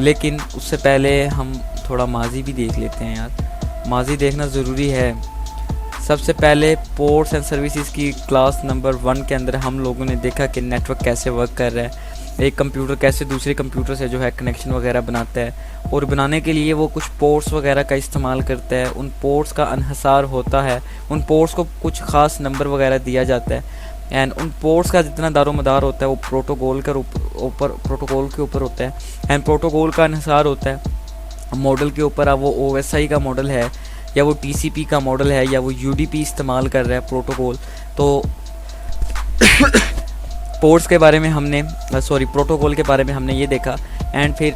लेकिन उससे पहले हम थोड़ा माजी भी देख लेते हैं यार, माजी देखना ज़रूरी है। सबसे पहले पोर्ट्स एंड सर्विसेज की क्लास नंबर 1 के अंदर हम लोगों ने देखा कि नेटवर्क कैसे वर्क कर रहा है, एक कंप्यूटर कैसे दूसरे कंप्यूटर से जो है कनेक्शन वगैरह बनाता है, और बनाने के लिए वो कुछ पोर्ट्स वगैरह का इस्तेमाल करता है। उन पोर्ट्स का इन्हिसार होता है, उन पोर्ट्स को कुछ ख़ास नंबर वगैरह दिया जाता है, एंड उन पोर्ट्स का जितना दारोमदार होता है वो प्रोटोकॉल के ऊपर होता है, एंड प्रोटोकॉल का इन्हिसार होता है मॉडल के ऊपर। अब वो OSI का मॉडल है या वो TCP का मॉडल है या वो UDP इस्तेमाल कर रहा है प्रोटोकॉल। तो पोर्ट्स के बारे में हमने प्रोटोकॉल के बारे में हमने ये देखा। एंड फिर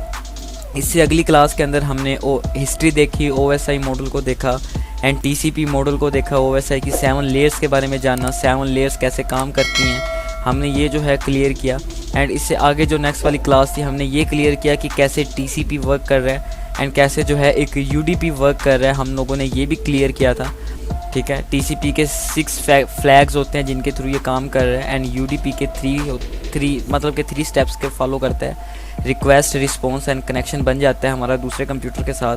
इससे अगली क्लास के अंदर हमने हिस्ट्री देखी, OSI मॉडल को देखा एंड TCP मॉडल को देखा, OSI की 7 लेयर्स के बारे में जाना, 7 लेयर्स कैसे काम करती हैं, हमने ये जो है क्लियर किया। एंड इससे आगे जो नेक्स्ट वाली क्लास थी हमने ये क्लियर किया कि कैसे TCP वर्क कर रहा है एंड कैसे जो है एक UDP वर्क कर रहा है, हम लोगों ने ये भी क्लियर किया था। ठीक है, TCP के 6 फ्लैग्स होते हैं जिनके थ्रू ये काम कर रहा है, एंड UDP के 3 स्टेप्स के फॉलो करता है, रिक्वेस्ट, रिस्पॉन्स एंड कनेक्शन बन जाता है हमारा दूसरे कंप्यूटर के साथ।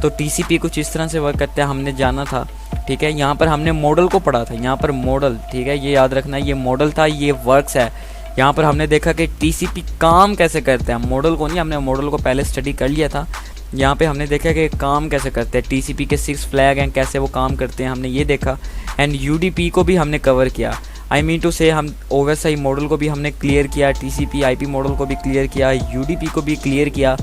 तो TCP कुछ इस तरह से वर्क करता है, हमने जाना था। ठीक है, यहाँ पर हमने मॉडल को पढ़ा था, यहाँ पर मॉडल, ठीक है, ये याद रखना, ये मॉडल था, ये वर्क्स है। यहाँ पर हमने देखा कि TCP काम कैसे करते हैं, मॉडल को नहीं, हमने मॉडल को पहले स्टडी कर लिया था। यहाँ पे हमने देखा कि काम कैसे करते हैं, TCP के 6 फ्लैग हैं, कैसे वो काम करते हैं, हमने ये देखा। एंड UDP को भी हमने कवर किया, आई मीन टू से हम OSI मॉडल को भी हमने क्लियर किया, TCP IP मॉडल को भी क्लियर किया, UDP को भी क्लियर किया।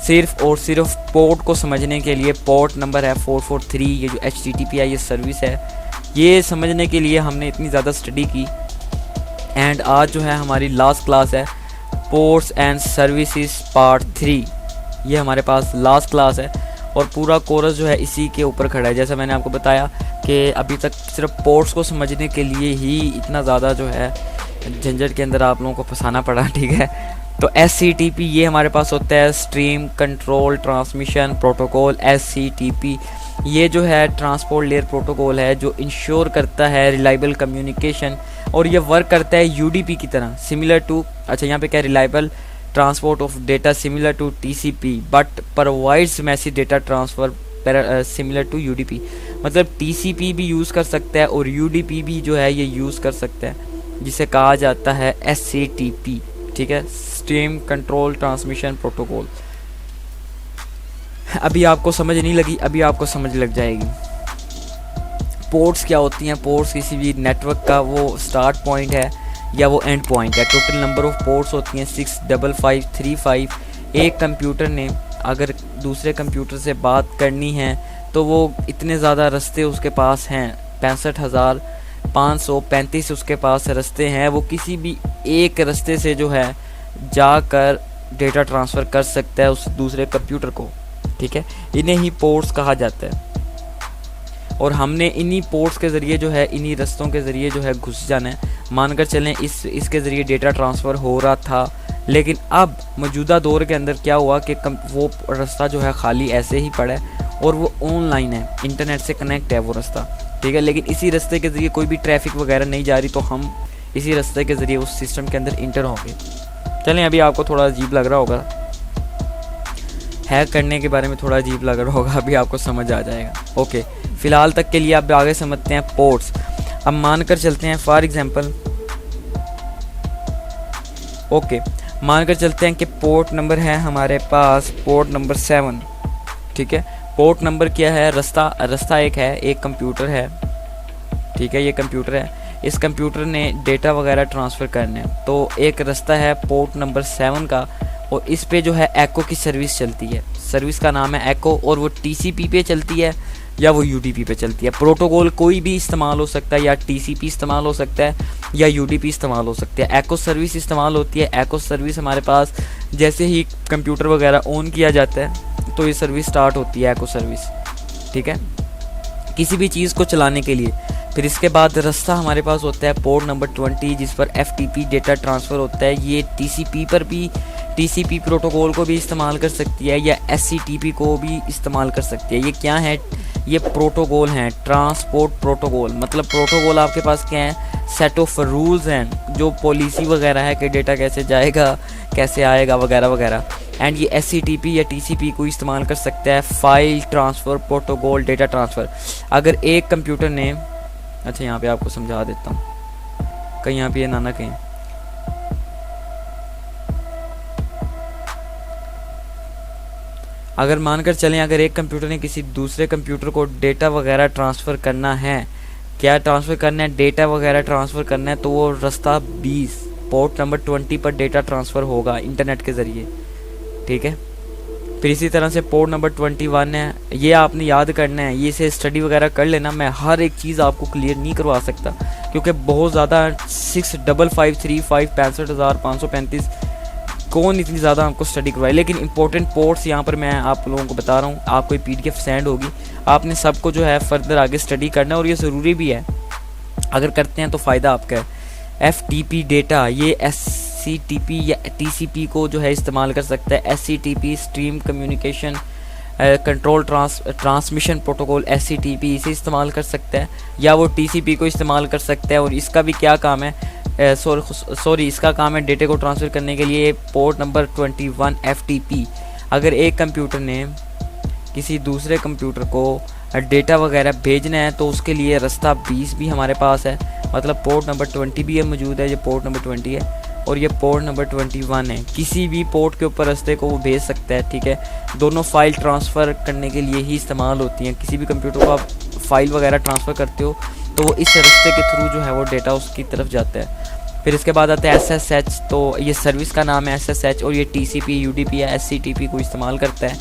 सिर्फ और सिर्फ पोर्ट को समझने के लिए, पोर्ट नंबर है 443, ये जो HTTP है, ये सर्विस है, ये समझने के लिए हमने इतनी ज़्यादा स्टडी की। एंड आज जो है हमारी लास्ट क्लास है, पोर्ट्स एंड सर्विसेज पार्ट 3, ये हमारे पास लास्ट क्लास है और पूरा कोर्स जो है इसी के ऊपर खड़ा है। जैसा मैंने आपको बताया कि अभी तक सिर्फ पोर्ट्स को समझने के लिए ही इतना ज़्यादा जो है झंझट के अंदर आप लोगों को फंसाना पड़ा। ठीक है, तो SCTP ये हमारे पास होता है, stream control transmission protocol. SCTP ये जो है ट्रांसपोर्ट लेयर प्रोटोकॉल है जो इंश्योर करता है रिलायबल कम्युनिकेशन, और ये वर्क करता है UDP की तरह, सिमिलर टू, अच्छा यहाँ पे क्या, reliable transport of data similar to TCP but provides message data transfer similar to UDP। मतलब TCP भी यूज़ कर सकता है और UDP भी जो है ये यूज़ कर सकता है, जिसे कहा जाता है SCTP। ठीक है, स्ट्रीम कंट्रोल ट्रांसमिशन प्रोटोकॉल। अभी आपको समझ नहीं लगी, अभी आपको समझ लग जाएगी। पोर्ट्स क्या होती हैं, पोर्ट्स किसी भी नेटवर्क का वो स्टार्ट पॉइंट है या वो एंड पॉइंट है। टोटल नंबर ऑफ पोर्ट्स होती हैं 65535। एक कंप्यूटर ने अगर दूसरे कंप्यूटर से बात करनी है तो वो इतने ज़्यादा रास्ते उसके पास हैं, 65,535 उसके पास रास्ते हैं, वो किसी भी एक रास्ते से जो है जाकर डेटा ट्रांसफ़र कर सकता है उस दूसरे कंप्यूटर को। ठीक है, इन्हें ही पोर्ट्स कहा जाता है, और हमने इन्हीं पोर्ट्स के ज़रिए जो है, इन्हीं रास्तों के ज़रिए जो है घुस जाना है। मानकर चलें इसके ज़रिए डेटा ट्रांसफ़र हो रहा था, लेकिन अब मौजूदा दौर के अंदर क्या हुआ कि वो रास्ता जो है खाली ऐसे ही पड़ा है और वो ऑनलाइन है, इंटरनेट से कनेक्ट है वो रास्ता। ठीक है, लेकिन इसी रास्ते के ज़रिए कोई भी ट्रैफिक वगैरह नहीं जा रही, तो हम इसी रास्ते के ज़रिए उस सिस्टम के अंदर इंटर होंगे। चलें, अभी आपको थोड़ा अजीब लग रहा होगा, हैक करने के बारे में थोड़ा अजीब लग रहा होगा, अभी आपको समझ आ जाएगा। ओके, फ़िलहाल तक के लिए आप आगे समझते हैं पोर्ट्स। अब मानकर चलते हैं फॉर एग्जांपल, ओके, मानकर चलते हैं कि पोर्ट नंबर है हमारे पास पोर्ट नंबर 7। ठीक है, पोर्ट नंबर क्या है, रास्ता एक है, एक कंप्यूटर है। ठीक है, ये कंप्यूटर है, इस कंप्यूटर ने डेटा वगैरह ट्रांसफ़र करने हैं, तो एक रास्ता है पोर्ट नंबर 7 का, और इस पे जो है एको की सर्विस चलती है, सर्विस का नाम है एको, और वो TCP पे चलती है या वो UDP पे चलती है। प्रोटोकॉल कोई भी इस्तेमाल हो सकता है, या TCP इस्तेमाल हो सकता है या UDP इस्तेमाल हो सकता है। एको सर्विस इस्तेमाल होती है। एको सर्विस हमारे पास जैसे ही कंप्यूटर वगैरह ऑन किया जाता है तो ये सर्विस स्टार्ट होती है, एको सर्विस। ठीक है, किसी भी चीज़ को चलाने के लिए। फिर इसके बाद रास्ता हमारे पास होता है पोर्ट नंबर 20, जिस पर FTP डेटा ट्रांसफ़र होता है। ये TCP पर भी, TCP प्रोटोकॉल को भी इस्तेमाल कर सकती है या SCTP को भी इस्तेमाल कर सकती है। ये क्या है, ये प्रोटोकॉल हैं, ट्रांसपोर्ट प्रोटोकॉल। मतलब प्रोटोकॉल आपके पास क्या है, सेट ऑफ रूल्स हैं, जो पॉलिसी वगैरह है कि डेटा कैसे जाएगा, कैसे आएगा, वगैरह वगैरह। एंड ये SCTP या TCP को इस्तेमाल कर सकता है file transfer protocol data transfer. अगर एक कंप्यूटर ने, अच्छा यहाँ पे आपको समझा देता हूँ, कहीं यहाँ पे ये ना कहीं, अगर मानकर चलें अगर एक कंप्यूटर ने किसी दूसरे कंप्यूटर को डेटा वगैरह ट्रांसफ़र करना है, क्या ट्रांसफ़र करना है, डेटा वगैरह ट्रांसफ़र करना है, तो वो रास्ता 20 पोर्ट नंबर 20 पर डेटा ट्रांसफ़र होगा इंटरनेट के ज़रिए, ठीक है। फिर इसी तरह से पोर्ट नंबर 21 है, ये आपने याद करना है, ये से स्टडी वगैरह कर लेना। मैं हर एक चीज़ आपको क्लियर नहीं करवा सकता क्योंकि बहुत ज़्यादा 6553 65,535 कौन इतनी ज़्यादा आपको स्टडी करवाए, लेकिन इंपॉर्टेंट पोर्ट्स यहाँ पर मैं आप लोगों को बता रहा हूँ। आपको PDF सेंड होगी, आपने सबको जो है फर्दर आगे स्टडी करना है और ये ज़रूरी भी है, अगर करते हैं तो फ़ायदा आपका है। FTP डेटा, ये SCTP या TCP को जो है इस्तेमाल कर सकता है। SCTP stream communication control transmission protocol SCTP इसे इस्तेमाल कर सकता है, या वो TCP को इस्तेमाल कर सकता है। और इसका भी क्या काम है, सॉरी इसका काम है डेटा को ट्रांसफ़र करने के लिए पोर्ट नंबर 21 FTP। अगर एक कंप्यूटर ने किसी दूसरे कंप्यूटर को डेटा वगैरह भेजना है तो उसके लिए रास्ता 20 भी हमारे पास है, मतलब पोर्ट नंबर 20 भी मौजूद है, ये पोर्ट नंबर 20 है और ये पोर्ट नंबर 21 है। किसी भी पोर्ट के ऊपर रास्ते को वो भेज सकता है, ठीक है। दोनों फाइल ट्रांसफ़र करने के लिए ही इस्तेमाल होती हैं। किसी भी कंप्यूटर को आप फाइल वगैरह ट्रांसफ़र करते हो तो वो इस रास्ते के थ्रू जो है वो डेटा उसकी तरफ जाता है। फिर इसके बाद आता है SSH, तो ये सर्विस का नाम है SSH, और ये TCP UDP या SCTP को इस्तेमाल करता है,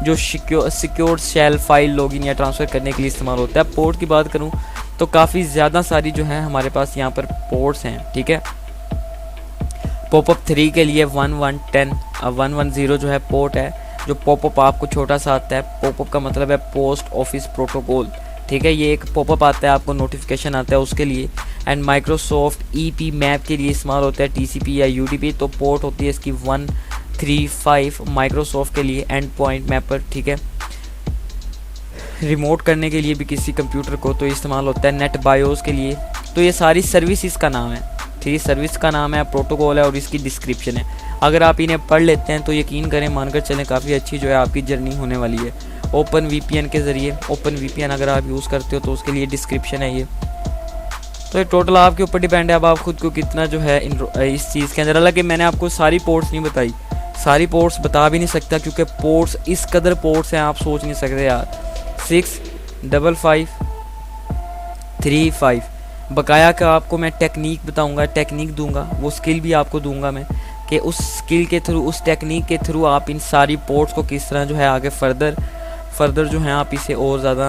जो सिक्योर शेल फाइल लॉगिन या ट्रांसफ़र करने के लिए इस्तेमाल होता है। पोर्ट की बात करूँ तो काफ़ी ज़्यादा सारी जो है हमारे पास यहाँ पर पोर्ट्स हैं, ठीक है। पॉपअप 3 के लिए 1110 110 जो है पोर्ट है, जो पॉपअप आपको छोटा सा आता है। पॉपअप का मतलब है पोस्ट ऑफिस प्रोटोकॉल, ठीक है। ये एक पॉपअप आता है, आपको नोटिफिकेशन आता है उसके लिए। एंड माइक्रोसॉफ्ट EP मैप के लिए इस्तेमाल होता है TCP या UDP, तो पोर्ट होती है इसकी 135 माइक्रोसॉफ्ट के लिए एंड पॉइंट मैपर, ठीक है। रिमोट करने के लिए भी किसी कंप्यूटर को तो इस्तेमाल होता है नेट बायोस के लिए। तो ये सारी सर्विस इसका नाम है, ठीक है। सर्विस का नाम है, प्रोटोकॉल है और इसकी डिस्क्रिप्शन है। अगर आप इन्हें पढ़ लेते हैं तो यकीन करें, मानकर चलें काफ़ी अच्छी जो है आपकी जर्नी होने वाली है। ओपन VPN के ज़रिए, ओपन VPN अगर आप यूज़ करते हो तो उसके लिए डिस्क्रिप्शन है ये। तो ये टोटल आपके ऊपर डिपेंड है, अब आप खुद को कितना जो है इस चीज़ के अंदर। हालांकि मैंने आपको सारी पोर्ट्स नहीं बताई, सारी पोर्ट्स बता भी नहीं सकता क्योंकि पोर्ट्स इस कदर पोर्ट्स हैं आप सोच नहीं सकते यार। 65535 बकाया का आपको मैं टेक्निक बताऊंगा, टेक्निक दूंगा, वो स्किल भी आपको दूंगा मैं, कि उस स्किल के थ्रू, उस टेक्निक के थ्रू आप इन सारी पोर्ट्स को किस तरह जो है आगे फर्दर जो है आप इसे और ज़्यादा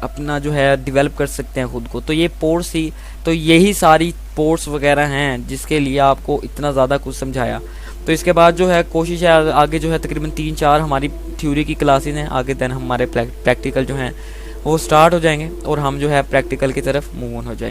अपना जो है डेवलप कर सकते हैं खुद को। तो ये पोर्ट्स ही, तो यही सारी पोर्ट्स वगैरह हैं जिसके लिए आपको इतना ज़्यादा कुछ समझाया। तो इसके बाद जो है कोशिश है आगे जो है तकरीबन 3-4 हमारी थ्योरी की क्लासेस हैं, आगे देन हमारे प्रैक्टिकल जो हैं वो स्टार्ट हो जाएंगे और हम जो है प्रैक्टिकल की तरफ मूव ऑन हो जाएंगे।